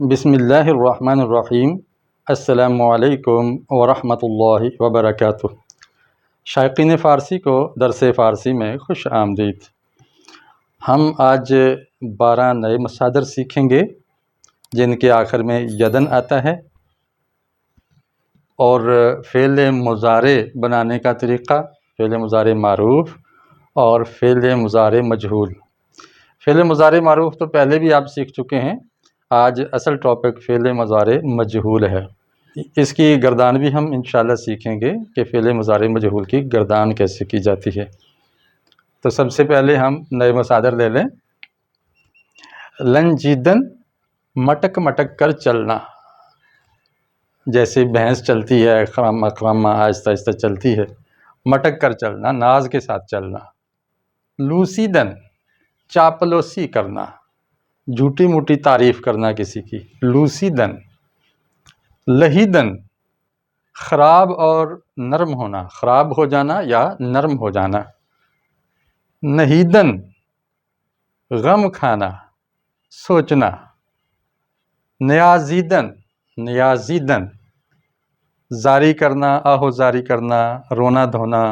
بسم اللہ الرحمن الرحیم۔ السلام علیکم ورحمۃ اللہ وبرکاتہ۔ شائقین فارسی کو درس فارسی میں خوش آمدید۔ ہم آج 12 نئے مصادر سیکھیں گے جن کے آخر میں یدن آتا ہے، اور فعل مضارع بنانے کا طریقہ، فعل مضارع معروف اور فعل مضارع مجہول۔ فعل مضارع معروف تو پہلے بھی آپ سیکھ چکے ہیں، آج اصل ٹاپک فعل مضارع مجہول ہے۔ اس کی گردان بھی ہم انشاءاللہ سیکھیں گے کہ فعل مضارع مجہول کی گردان کیسے کی جاتی ہے۔ تو سب سے پہلے ہم نئے مصادر لے لیں۔ لنجیدن، مٹک مٹک کر چلنا، جیسے بھینس چلتی ہے، خرامہ خرامہ آہستہ آہستہ چلتی ہے، مٹک کر چلنا، ناز کے ساتھ چلنا۔ لوسیدن، چاپلوسی کرنا، جھوٹی موٹی تعریف کرنا کسی کی، لوسیدن۔ لہیدن، خراب اور نرم ہونا، خراب ہو جانا یا نرم ہو جانا۔ نہیدن، غم کھانا، سوچنا۔ نیازیدن، نیازیدن، زاری کرنا، آہوزاری کرنا، رونا دھونا۔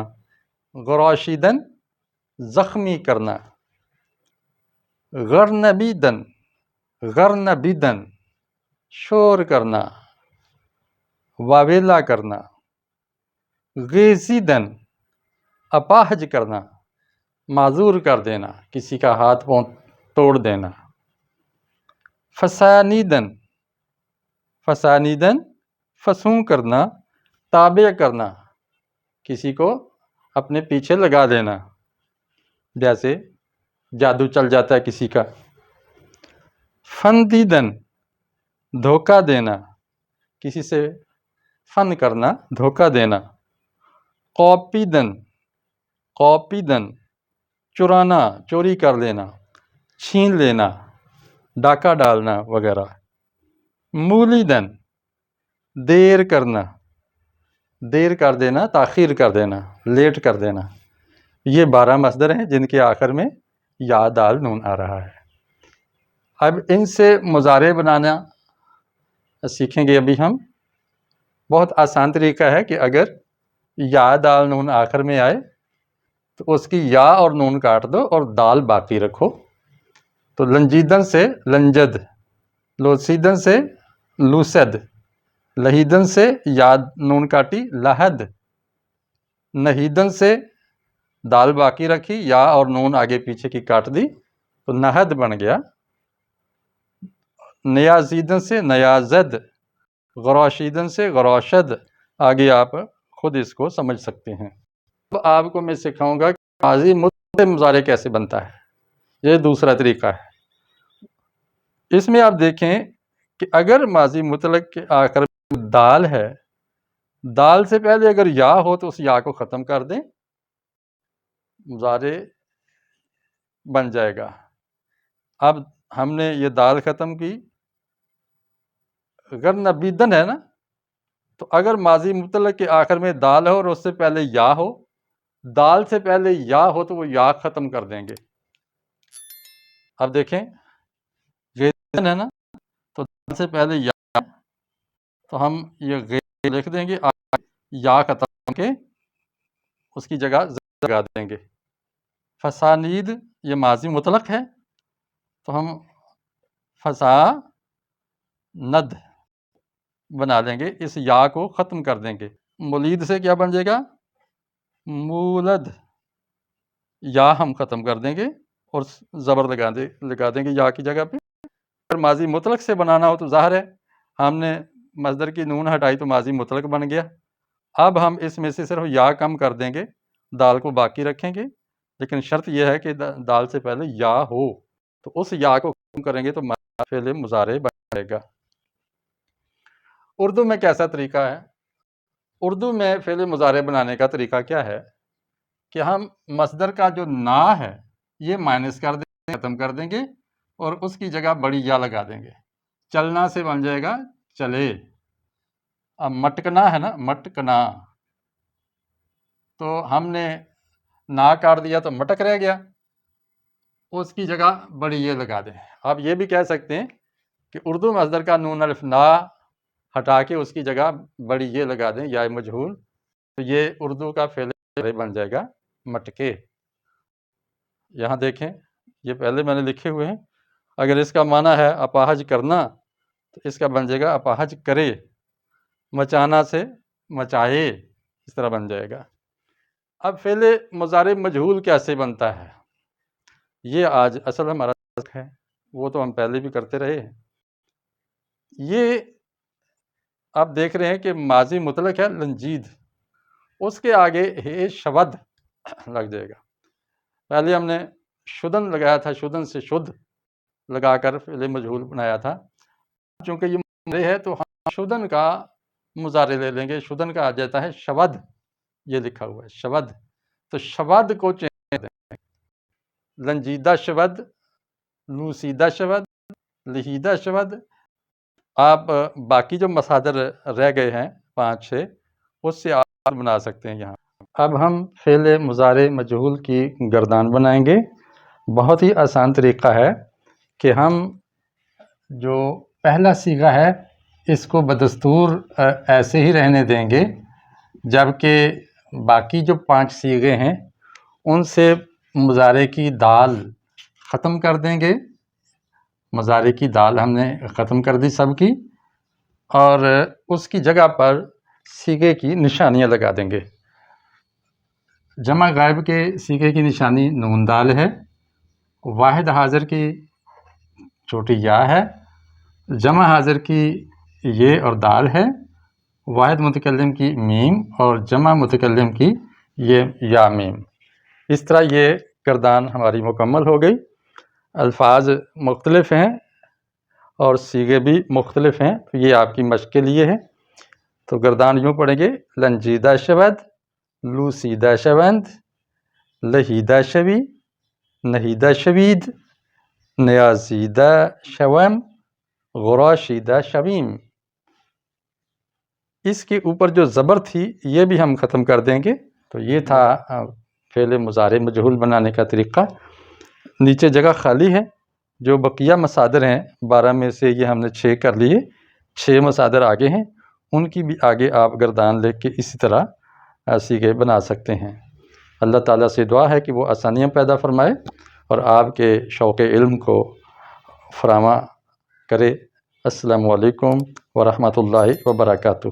غراشیدن، زخمی کرنا۔ غرنبیدن، غرنبیدن، شور کرنا، واویلا کرنا۔ غیزیدن، اپاہج کرنا، معذور کر دینا، کسی کا ہاتھ پاؤں توڑ دینا۔ فسانیدن، فسانیدن، فسوں کرنا، تابع کرنا، کسی کو اپنے پیچھے لگا دینا، جیسے جادو چل جاتا ہے کسی کا۔ فندیدن، دھوکہ دینا، کسی سے فن کرنا، دھوکہ دینا۔ قوپیدن، قوپیدن، چرانا، چوری کر لینا، چھین لینا، ڈاکہ ڈالنا وغیرہ۔ مولیدن، دیر کرنا، دیر کر دینا، تاخیر کر دینا، لیٹ کر دینا۔ یہ 12 مصدر ہیں جن کے آخر میں یا دال نون آ رہا ہے۔ اب ان سے مضارع بنانا سیکھیں گے ابھی ہم۔ بہت آسان طریقہ ہے کہ اگر یا دال نون آخر میں آئے تو اس کی یا اور نون کاٹ دو اور دال باقی رکھو۔ تو لنجیدن سے لنجد، لوسیدن سے لوسد، لہیدن سے یا نون کاٹی لحد، نہیدن سے دال باقی رکھی، یا اور نون آگے پیچھے کی کاٹ دی تو نہد بن گیا۔ نیازیدن سے نیازد، غراشیدن سے غراشد۔ آگے آپ خود اس کو سمجھ سکتے ہیں۔ اب آپ کو میں سکھاؤں گا کہ ماضی مطلق مضارع کیسے بنتا ہے۔ یہ دوسرا طریقہ ہے۔ اس میں آپ دیکھیں کہ اگر ماضی مطلق کے آخر میں دال ہے، دال سے پہلے اگر یا ہو تو اس یا کو ختم کر دیں، مضارع بن جائے گا۔ اب ہم نے یہ دال ختم کی، غرنبیدن ہے نا، تو اگر ماضی مطلق کے آخر میں دال ہو اور اس سے پہلے یا ہو، دال سے پہلے یا ہو تو وہ یا ختم کر دیں گے۔ اب دیکھیں غیزن ہے نا، تو دال سے پہلے یا، تو ہم یہ غیز لکھ دیں گے، یا ختم کے اس کی جگہ ز لگا دیں گے۔ فسانید، یہ ماضی مطلق ہے تو ہم فسا ند بنا دیں گے، اس یا کو ختم کر دیں گے۔ مولید سے کیا بن جائے گا؟ مولد، یا ہم ختم کر دیں گے اور زبر لگا دیں گے یا کی جگہ پہ۔ اگر ماضی مطلق سے بنانا ہو تو ظاہر ہے ہم نے مصدر کی نون ہٹائی تو ماضی مطلق بن گیا۔ اب ہم اس میں سے صرف یا کم کر دیں گے، دال کو باقی رکھیں گے، لیکن شرط یہ ہے کہ دال سے پہلے یا ہو، تو اس یا کو کم کریں گے تو فعل مضارع بن جائے گا۔ اردو میں کیسا طریقہ ہے؟ اردو میں فعل مضارع بنانے کا طریقہ کیا ہے کہ ہم مصدر کا جو نا ہے یہ مائنس کر دیں گے، ختم کر دیں گے اور اس کی جگہ بڑی یا لگا دیں گے۔ چلنا سے بن جائے گا چلے۔ اب مٹکنا ہے نا، مٹکنا، تو ہم نے نا کاٹ دیا تو مٹک رہ گیا، اس کی جگہ بڑی یہ لگا دیں۔ آپ یہ بھی کہہ سکتے ہیں کہ اردو مصدر کا نون الف نا ہٹا کے اس کی جگہ بڑی یہ لگا دیں یا مجہول، تو یہ اردو کا فعل مضارع بن جائے گا مٹکے۔ یہاں دیکھیں یہ پہلے میں نے لکھے ہوئے ہیں، اگر اس کا معنی ہے اپاہج کرنا تو اس کا بن جائے گا اپاہج کرے، مچانا سے مچائے، اس طرح بن جائے گا۔ اب فعل مضارع مجہول کیسے بنتا ہے، یہ آج اصل ہمارا ہے، وہ تو ہم پہلے بھی کرتے رہے ہیں۔ یہ آپ دیکھ رہے ہیں کہ ماضی مطلق ہے لنجید، اس کے آگے ہے شود لگ جائے گا۔ پہلے ہم نے شدن لگایا تھا، شدن سے شدھ لگا کر فعل مجہول بنایا تھا، چونکہ یہ مضارع ہے تو ہم شدن کا مضارع لے لیں گے، شدن کا آ جاتا ہے شود، یہ لکھا ہوا ہے شود، تو شود کو چینج دیں، لنجیدہ شود، لوسیدہ شود، لہیدہ شود۔ آپ باقی جو مصادر رہ گئے ہیں 5-6 اس سے آپ بنا سکتے ہیں۔ یہاں اب ہم فعل مضارع مجہول کی گردان بنائیں گے۔ بہت ہی آسان طریقہ ہے کہ ہم جو پہلا صیغہ ہے اس کو بدستور ایسے ہی رہنے دیں گے، جبکہ باقی جو 5 صیغے ہیں ان سے مضارع کی دال ختم کر دیں گے۔ مضارع کی دال ہم نے ختم کر دی سب کی، اور اس کی جگہ پر صیغے کی نشانیاں لگا دیں گے۔ جمع غائب کے صیغے کی نشانی نون دال ہے، واحد حاضر کی چھوٹی یا ہے، جمع حاضر کی یہ اور دال ہے، واحد متکلم کی میم اور جمع متکلم کی یہ یا میم۔ اس طرح یہ گردان ہماری مکمل ہو گئی۔ الفاظ مختلف ہیں اور صیغے بھی مختلف ہیں، تو یہ آپ کی مشق کے لیے ہے۔ تو گردان یوں پڑھیں گے: لنجیدہ شود، لوسیدہ شوند، لہیدہ شوی، نہیدہ شوید، نیازیدہ شوم، غراشیدہ شویم۔ اس کے اوپر جو زبر تھی یہ بھی ہم ختم کر دیں گے۔ تو یہ تھا فعل مضارع مجہول بنانے کا طریقہ۔ نیچے جگہ خالی ہے، جو بقیہ مصادر ہیں 12 میں سے یہ ہم نے 6 کر لیے، 6 مصادر آگے ہیں، ان کی بھی آگے آپ گردان لے کے اسی طرح صیغے بنا سکتے ہیں۔ اللہ تعالیٰ سے دعا ہے کہ وہ آسانیاں پیدا فرمائے اور آپ کے شوق علم کو فراہم کرے۔ السلام علیکم ورحمۃ اللہ وبرکاتہ۔